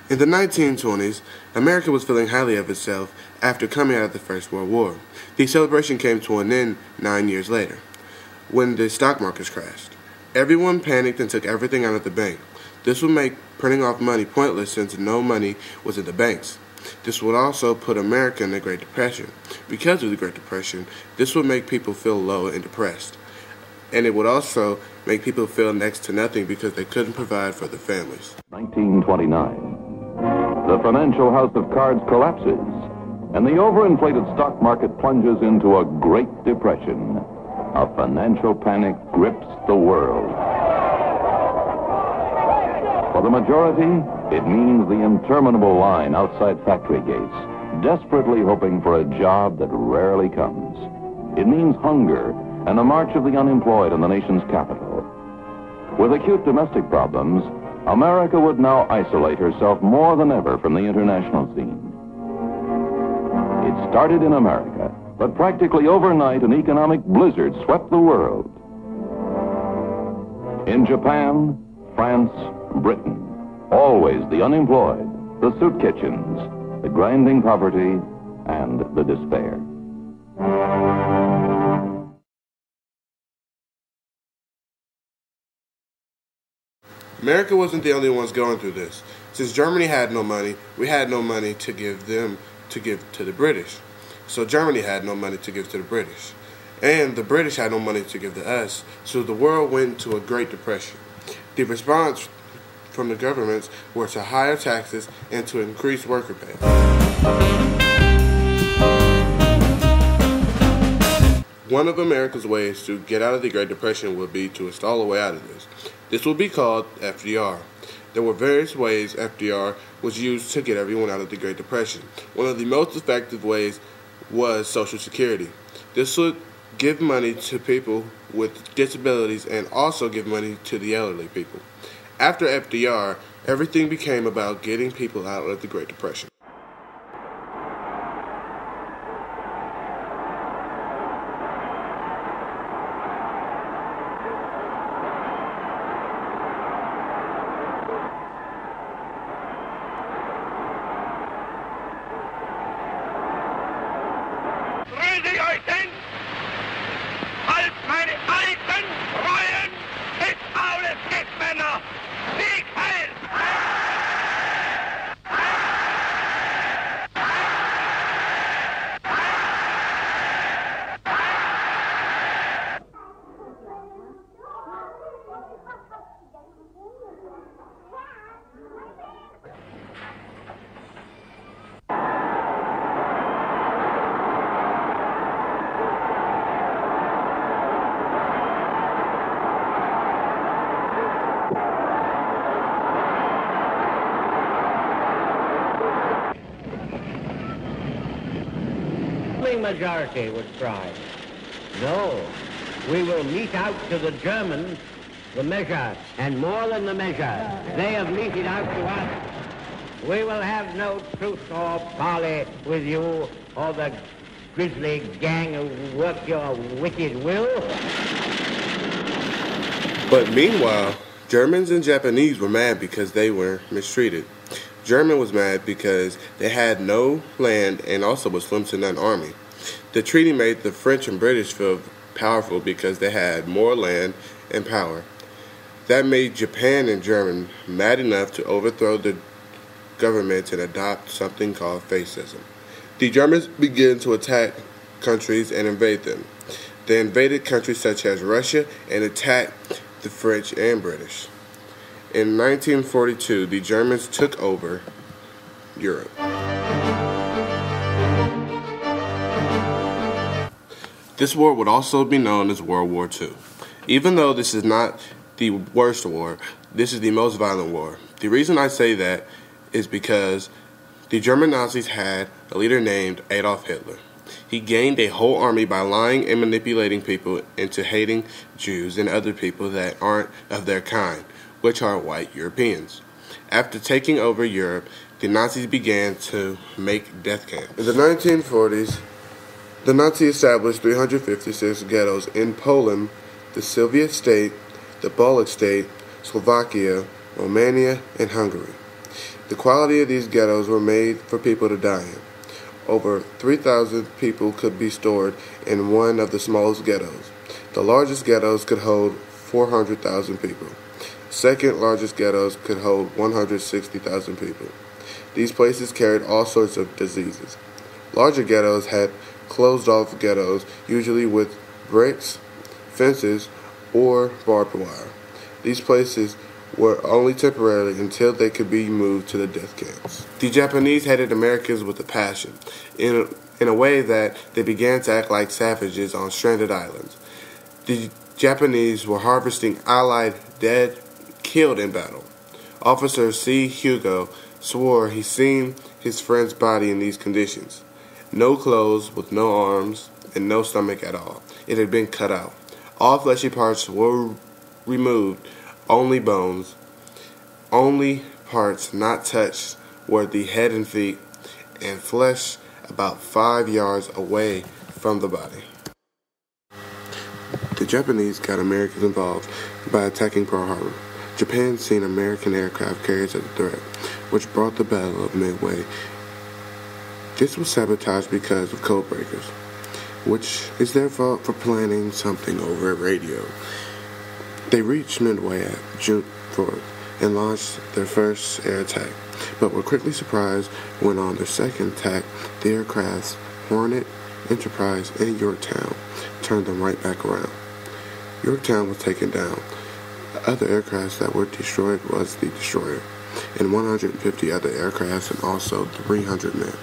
In the 1920s, America was feeling highly of itself after coming out of the First World War. The celebration came to an end 9 years later, when the stock markets crashed. Everyone panicked and took everything out of the bank. This would make printing off money pointless since no money was in the banks. This would also put America in the Great Depression. Because of the Great Depression, this would make people feel low and depressed. And it would also make people feel next to nothing because they couldn't provide for their families. 1929. The financial house of cards collapses, and the overinflated stock market plunges into a Great Depression. A financial panic grips the world. For the majority, it means the interminable line outside factory gates, desperately hoping for a job that rarely comes. It means hunger and the march of the unemployed in the nation's capital. With acute domestic problems, America would now isolate herself more than ever from the international scene. It started in America, but practically overnight an economic blizzard swept the world. In Japan, France, Britain, always the unemployed, the soup kitchens, the grinding poverty, and the despair. America wasn't the only ones going through this. Since Germany had no money, we had no money to give to the British. So Germany had no money to give to the British. And the British had no money to give to us. So the world went into a Great Depression. The response from the governments were to higher taxes and to increase worker pay. One of America's ways to get out of the Great Depression would be to install a way out of this. This would be called FDR. There were various ways FDR was used to get everyone out of the Great Depression. One of the most effective ways was Social Security. This would give money to people with disabilities and also give money to the elderly people. After FDR, everything became about getting people out of the Great Depression. Grüße euch denn, als meine alten Treuen des Aules Männer, Sieg heil! Majority would try. No, we will mete out to the Germans the measure, and more than the measure they have meted out to us. We will have no truce or parley with you or the grisly gang who work your wicked will. But meanwhile, Germans and Japanese were mad because they were mistreated. Germany was mad because they had no land and also was slim to none army. The treaty made the French and British feel powerful because they had more land and power. That made Japan and Germany mad enough to overthrow the government and adopt something called fascism. The Germans began to attack countries and invade them. They invaded countries such as Russia and attacked the French and British. In 1942, the Germans took over Europe. This war would also be known as World War II. Even though this is not the worst war, this is the most violent war. The reason I say that is because the German Nazis had a leader named Adolf Hitler. He gained a whole army by lying and manipulating people into hating Jews and other people that aren't of their kind, which are white Europeans. After taking over Europe, the Nazis began to make death camps. In the 1940s, the Nazis established 356 ghettos in Poland, the Soviet state, the Baltic state, Slovakia, Romania, and Hungary. The quality of these ghettos were made for people to die in. Over 3,000 people could be stored in one of the smallest ghettos. The largest ghettos could hold 400,000 people. Second largest ghettos could hold 160,000 people. These places carried all sorts of diseases. Larger ghettos had closed-off ghettos, usually with bricks, fences, or barbed wire. These places were only temporarily until they could be moved to the death camps. The Japanese hated Americans with a passion, in a way that they began to act like savages on stranded islands. The Japanese were harvesting Allied dead killed in battle. Officer C. Hugo swore he seen his friend's body in these conditions. No clothes, with no arms, and no stomach at all. It had been cut out. All fleshy parts were removed, only bones. Only parts not touched were the head and feet, and flesh about 5 yards away from the body. The Japanese got Americans involved by attacking Pearl Harbor. Japan seen American aircraft carriers as a threat, which brought the Battle of Midway. This was sabotaged because of code breakers, which is their fault for planning something over radio. They reached Midway at June 4th and launched their first air attack, but were quickly surprised when on their second attack, the aircrafts Hornet, Enterprise, and Yorktown turned them right back around. Yorktown was taken down. The other aircrafts that were destroyed was the destroyer, and 150 other aircrafts and also 300 men.